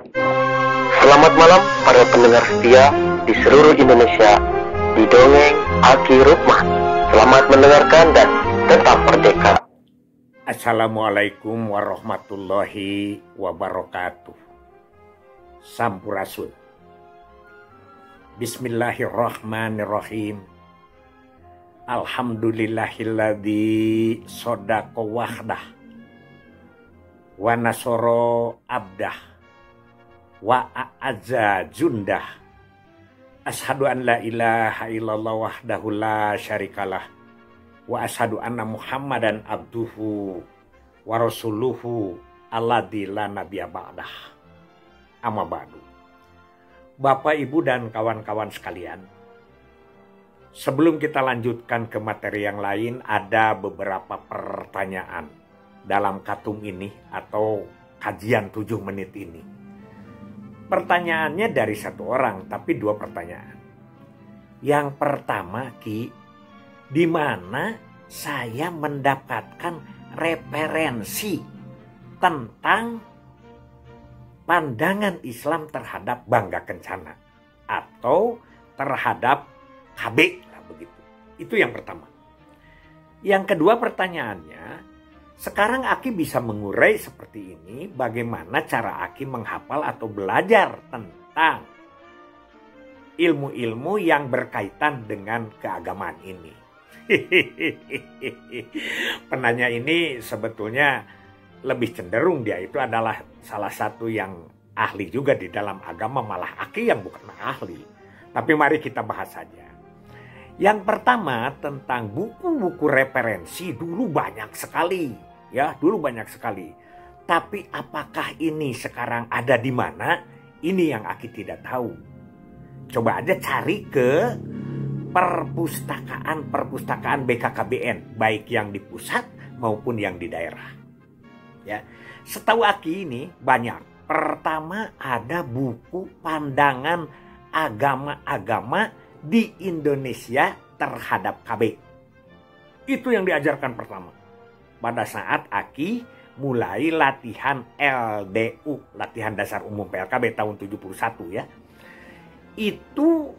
Selamat malam para pendengar setia di seluruh Indonesia di Dongeng Aki Rukman. Selamat mendengarkan dan tetap merdeka. Assalamualaikum warahmatullahi wabarakatuh. Sampurasun. Bismillahirrahmanirrahim. Alhamdulillahilladzi sodaqo wahdah wa nasoro abdah wa a'azza jundah. Ashadu an la ilaha illallah wahdahu la syarikalah wa ashadu anna muhammadan abduhu wa rasuluhu alladzi la nabiyya ba'dah. Amma ba'du. Bapak, Ibu, dan kawan-kawan sekalian, sebelum kita lanjutkan ke materi yang lain, ada beberapa pertanyaan dalam katung ini atau kajian 7 menit ini. Pertanyaannya dari satu orang, tapi 2 pertanyaan. Yang pertama, Ki, di mana saya mendapatkan referensi tentang pandangan Islam terhadap Bangga Kencana atau terhadap KB lah begitu. Itu yang pertama. Yang kedua pertanyaannya, sekarang Aki bisa mengurai seperti ini, bagaimana cara Aki menghafal atau belajar tentang ilmu-ilmu yang berkaitan dengan keagamaan ini. Penanya ini sebetulnya lebih cenderung dia itu adalah salah satu yang ahli juga di dalam agama, malah Aki yang bukan ahli. Tapi mari kita bahas saja. Yang pertama tentang buku-buku referensi dulu banyak sekali. Ya, dulu banyak sekali. Tapi apakah ini sekarang ada di mana? Ini yang Aki tidak tahu. Coba aja cari ke perpustakaan BKKBN, baik yang di pusat maupun yang di daerah. Ya, setahu Aki ini banyak. Pertama ada buku pandangan agama-agama di Indonesia terhadap KB. Itu yang diajarkan pertama. Pada saat Aki mulai latihan LDU, latihan dasar umum PLKB tahun 71 ya. Itu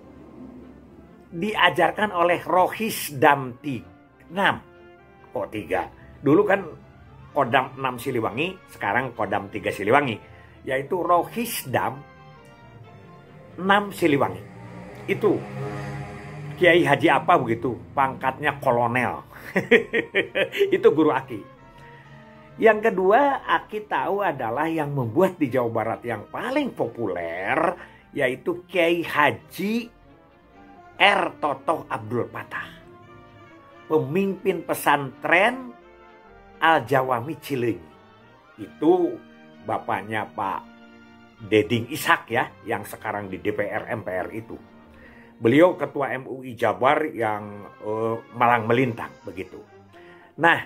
diajarkan oleh Rohis Damti 6. Kok 3? Dulu kan Kodam 6 Siliwangi, sekarang Kodam 3 Siliwangi, yaitu Rohisdam 6 Siliwangi. Itu Kiai Haji apa begitu, pangkatnya kolonel. Itu guru Aki. Yang kedua Aki tahu adalah yang membuat di Jawa Barat yang paling populer, yaitu Kiai Haji R. Totoh Abdul Patah, pemimpin pesantren Al-Jawami Cileunyi. Itu bapaknya Pak Deding Ishak ya, yang sekarang di DPR MPR itu. Beliau ketua MUI Jabar yang malang melintang begitu. Nah,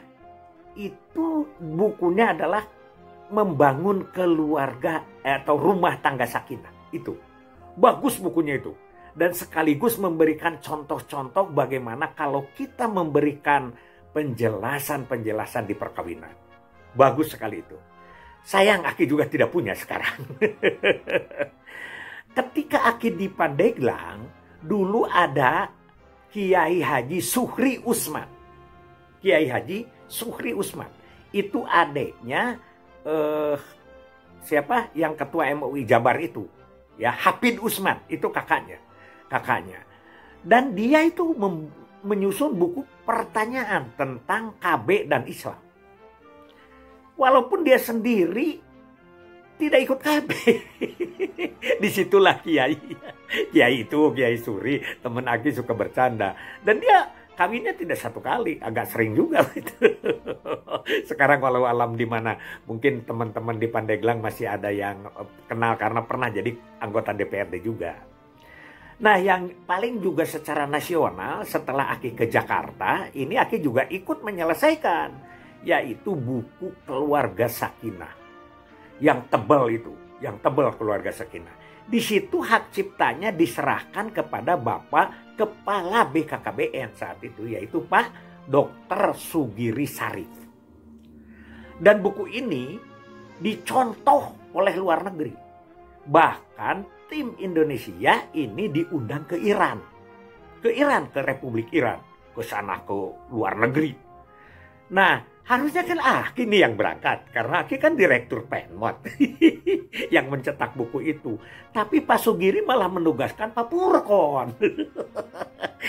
itu bukunya adalah membangun keluarga atau rumah tangga sakinah. Itu bagus bukunya itu. Dan sekaligus memberikan contoh-contoh bagaimana kalau kita memberikan penjelasan-penjelasan di perkawinan. Bagus sekali itu. Sayang Aki juga tidak punya sekarang. Ketika Aki di Pandeglang, dulu ada Kiai Haji Suhri Usman. Kiai Haji Suhri Usman. Itu adiknya siapa yang ketua MUI Jabar itu? Ya, Hafid Usman, itu kakaknya. Dan dia itu menyusun buku pertanyaan tentang KB dan Islam. Walaupun dia sendiri tidak ikut KB. Disitulah Kiai itu, Kiai Suri, teman Aki suka bercanda. Dan dia kawinnya tidak 1 kali, agak sering juga. Sekarang walau alam di mana mungkin teman-teman di Pandeglang masih ada yang kenal karena pernah jadi anggota DPRD juga. Nah, yang paling juga secara nasional setelah Aki ke Jakarta, ini Aki juga ikut menyelesaikan, yaitu buku Keluarga Sakinah. Yang tebal itu, yang tebal Keluarga Sakinah. Di situ hak ciptanya diserahkan kepada Bapak Kepala BKKBN saat itu, yaitu Pak Dr. Sugiri Sarif. Dan buku ini dicontoh oleh luar negeri. Bahkan tim Indonesia ini diundang ke Iran. Ke Republik Iran. Ke sana, ke luar negeri. Nah, harusnya kan Aki nih yang berangkat. Karena Aki kan direktur Penmot yang mencetak buku itu. Tapi Pak Sugiri malah menugaskan Pak Purkon.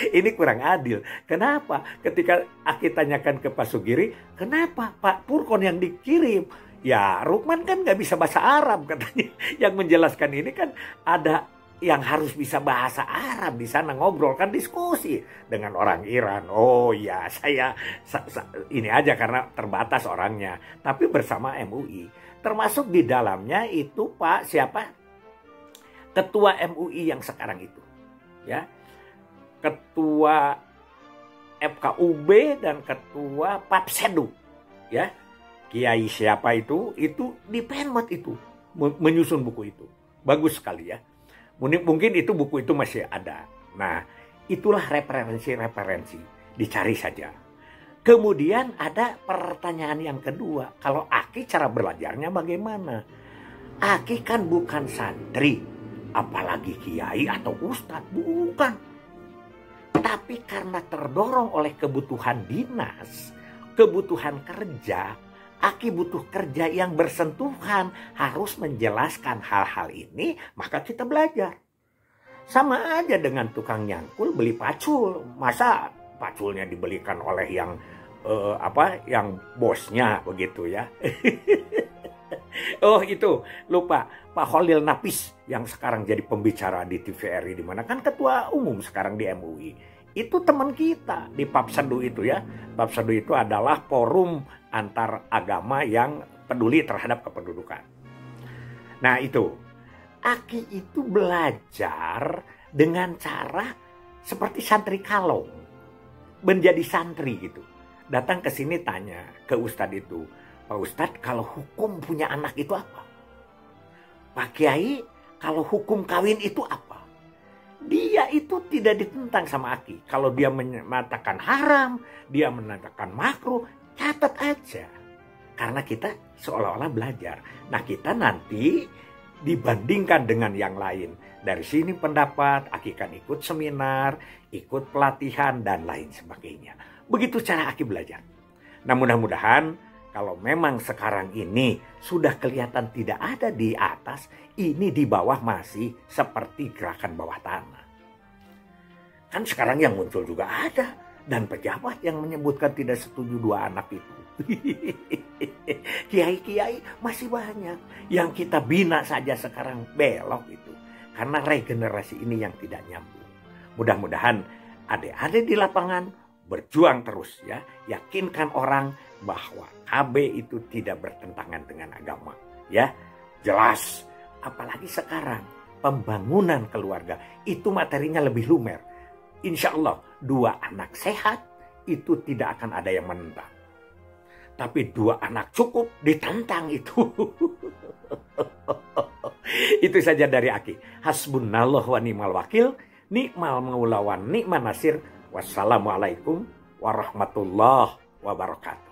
Ini kurang adil. Kenapa? Ketika Aki tanyakan ke Pak Sugiri, kenapa Pak Purkon yang dikirim? Ya, Rukman kan nggak bisa bahasa Arab katanya. Yang menjelaskan ini kan ada yang harus bisa bahasa Arab di sana, ngobrol kan, diskusi dengan orang Iran. Oh ya, saya ini aja karena terbatas orangnya. Tapi bersama MUI, termasuk di dalamnya itu Pak siapa? Ketua MUI yang sekarang itu, ya. Ketua FKUB dan ketua Papsedu, ya. Kiai siapa itu di Penmot itu menyusun buku itu. Bagus sekali ya. Mungkin itu buku itu masih ada. Nah, itulah referensi-referensi. Dicari saja. Kemudian ada pertanyaan yang kedua. Kalau Aki cara belajarnya bagaimana? Aki kan bukan santri. Apalagi kiai atau ustadz. Bukan. Tapi karena terdorong oleh kebutuhan dinas, kebutuhan kerja, Aki butuh kerja yang bersentuhan, harus menjelaskan hal-hal ini, maka kita belajar. Sama aja dengan tukang nyangkul beli pacul, masa paculnya dibelikan oleh yang yang bosnya begitu ya. Oh itu lupa, Pak Khalil Nafis yang sekarang jadi pembicara di TVRI, di mana kan ketua umum sekarang di MUI. Itu teman kita di Papsedu itu ya. Papsedu itu adalah forum antar agama yang peduli terhadap kependudukan. Nah itu, Aki itu belajar dengan cara seperti santri kalong. Menjadi santri gitu. Datang ke sini tanya ke Ustadz itu, Pak Ustadz kalau hukum punya anak itu apa? Pak Kiai kalau hukum kawin itu apa? Dia itu tidak ditentang sama Aki. Kalau dia mengatakan haram, dia mengatakan makruh, catat aja. Karena kita seolah-olah belajar. Nah kita nanti dibandingkan dengan yang lain. Dari sini pendapat, Aki kan ikut seminar, ikut pelatihan, dan lain sebagainya. Begitu cara Aki belajar. Nah mudah-mudahan kalau memang sekarang ini sudah kelihatan tidak ada di atas, ini di bawah masih seperti gerakan bawah tanah. Kan sekarang yang muncul juga ada. Dan pejabat yang menyebutkan tidak setuju 2 anak itu. Kiai-kiai masih banyak. Yang kita bina saja sekarang belok itu. Karena regenerasi ini yang tidak nyambung. Mudah-mudahan adik-adik di lapangan berjuang terus ya. Yakinkan orang bahwa KB itu tidak bertentangan dengan agama. Ya, jelas. Apalagi sekarang pembangunan keluarga itu materinya lebih lumer. Insya Allah 2 anak sehat itu tidak akan ada yang menentang. Tapi 2 anak cukup ditentang itu. Itu saja dari Aki. Hasbunallah wa ni'mal wakil. Ni'mal maula wa ni'man nasir. Wassalamualaikum warahmatullahi wabarakatuh.